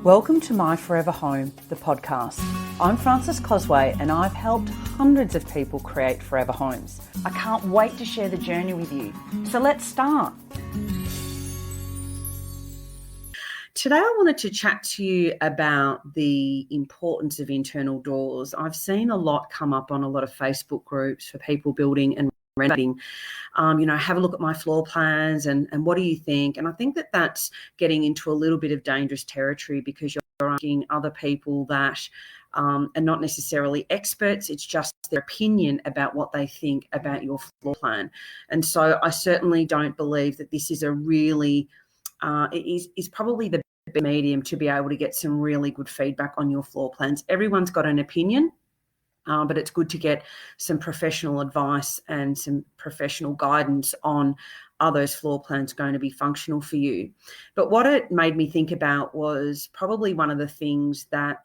Welcome to My Forever Home, the podcast. I'm Frances Cosway and I've helped hundreds of people create forever homes. I can't wait to share the journey with you. So let's start. Today I wanted to chat to you about the importance of internal doors. I've seen a lot come up on a lot of Facebook groups for people building and renovating. Have a look at my floor plans and what do you think? And I think that that's getting into a little bit of dangerous territory because you're asking other people that are not necessarily experts. It's just their opinion about what they think about your floor plan. And so I certainly don't believe that this is a really, it is probably the medium to be able to get some really good feedback on your floor plans. Everyone's got an opinion. But it's good to get some professional advice and some professional guidance on are those floor plans going to be functional for you. But what it made me think about was probably one of the things that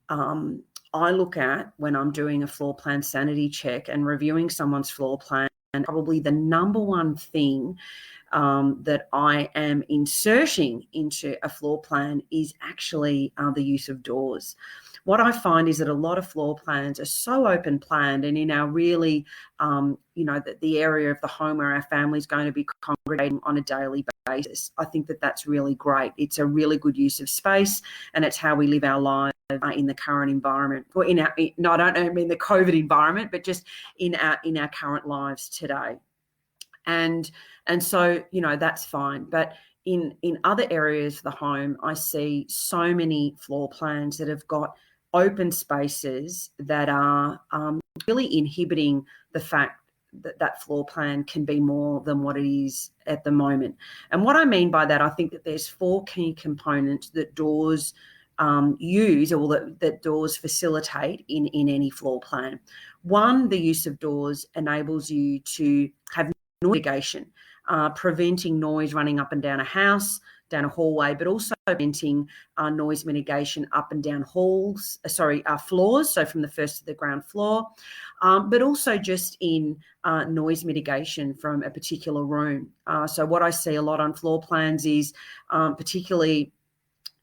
I look at when I'm doing a floor plan sanity check and reviewing someone's floor plan. And probably the number one thing that I am inserting into a floor plan is actually the use of doors. What I find is that a lot of floor plans are so open planned, and in our really, the area of the home where our family is going to be congregating on a daily basis, I think that that's really great. It's a really good use of space, and it's how we live our lives in the current environment, or I don't mean the COVID environment, but just in our current lives today. And so, that's fine. But in other areas of the home, I see so many floor plans that have got open spaces that are really inhibiting the fact that that floor plan can be more than what it is at the moment. And what I mean by that, I think that there's four key components that doors use, or that doors facilitate in any floor plan. One, the use of doors enables you to have noise mitigation, preventing noise running up and down a house, down a hallway, but also preventing noise mitigation up and down floors, so from the first to the ground floor, but also just in noise mitigation from a particular room. So what I see a lot on floor plans is particularly,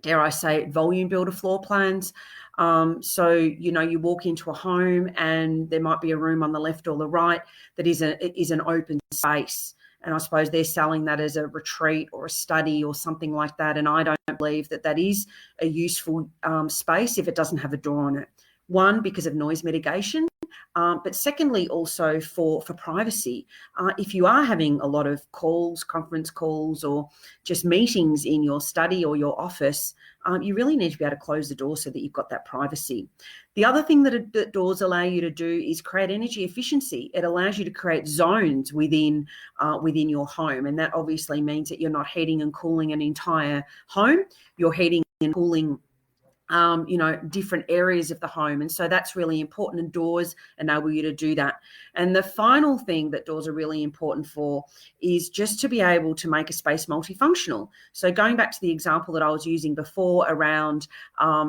dare I say it, volume builder floor plans. So, you walk into a home and there might be a room on the left or the right that is an open space. And I suppose they're selling that as a retreat or a study or something like that. And I don't believe that that is a useful space if it doesn't have a door on it. One, because of noise mitigation, but secondly, also for privacy. If you are having a lot of calls, conference calls, or just meetings in your study or your office, you really need to be able to close the door so that you've got that privacy. The other thing that doors allow you to do is create energy efficiency. It allows you to create zones within your home, and that obviously means that you're not heating and cooling an entire home. You're heating and cooling different areas of the home. And so that's really important, and doors enable you to do that. And the final thing that doors are really important for is just to be able to make a space multifunctional. So going back to the example that I was using before around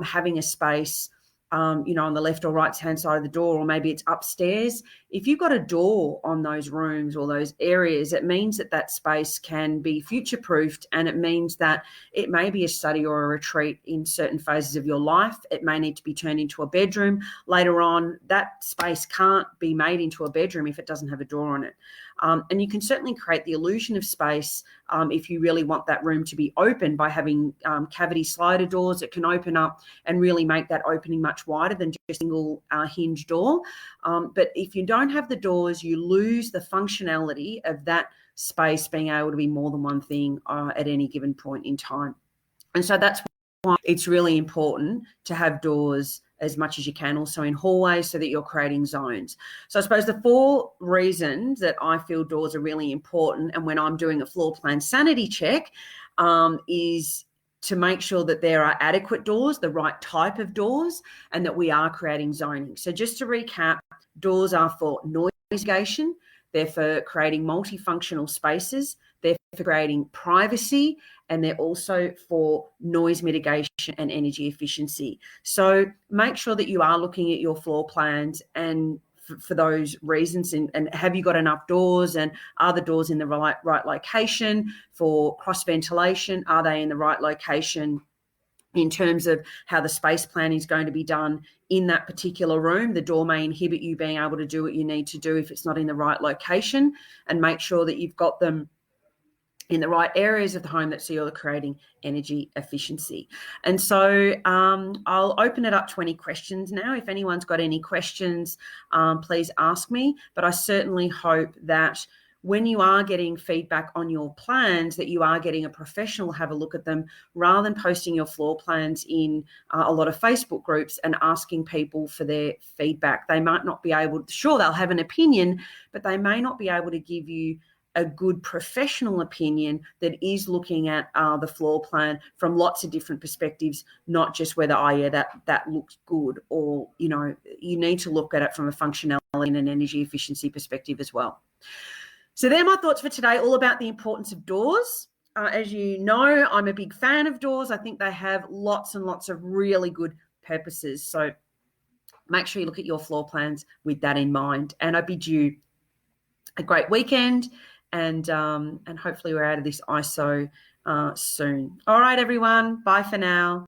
having a space on the left or right hand side of the door, or maybe it's upstairs. If you've got a door on those rooms or those areas, it means that space can be future-proofed, and it means that it may be a study or a retreat in certain phases of your life. It may need to be turned into a bedroom later on. That space can't be made into a bedroom if it doesn't have a door on it. And you can certainly create the illusion of space if you really want that room to be open by having cavity slider doors that can open up and really make that opening much wider than just a single hinge door. But if you don't have the doors, you lose the functionality of that space being able to be more than one thing at any given point in time. And so that's why it's really important to have doors as much as you can, also in hallways, so that you're creating zones. So I suppose the four reasons that I feel doors are really important, and when I'm doing a floor plan sanity check, is to make sure that there are adequate doors, the right type of doors, and that we are creating zoning. So just to recap, doors are for noise mitigation, they're for creating multifunctional spaces, they're for creating privacy, and they're also for noise mitigation and energy efficiency. So make sure that you are looking at your floor plans and for those reasons, and have you got enough doors, and are the doors in the right location for cross ventilation? Are they in the right location in terms of how the space plan is going to be done in that particular room. The door may inhibit you being able to do what you need to do if it's not in the right location, and make sure that you've got them in the right areas of the home that you're creating energy efficiency. And so I'll open it up to any questions now. If anyone's got any questions, please ask me. But I certainly hope that when you are getting feedback on your plans, that you are getting a professional have a look at them, rather than posting your floor plans in a lot of Facebook groups and asking people for their feedback. They might not be able to, sure, they'll have an opinion, but they may not be able to give you a good professional opinion that is looking at the floor plan from lots of different perspectives, not just whether, oh yeah, that looks good, or, you know, you need to look at it from a functionality and an energy efficiency perspective as well. So they're my thoughts for today, all about the importance of doors. As you know, I'm a big fan of doors. I think they have lots and lots of really good purposes. So make sure you look at your floor plans with that in mind. And I bid you a great weekend, and hopefully we're out of this ISO soon. All right, everyone. Bye for now.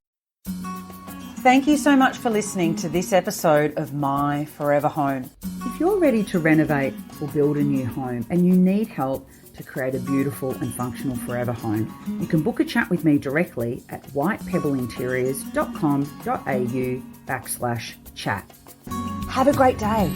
Thank you so much for listening to this episode of My Forever Home. If you're ready to renovate or build a new home and you need help to create a beautiful and functional forever home, you can book a chat with me directly at whitepebbleinteriors.com.au/chat. Have a great day.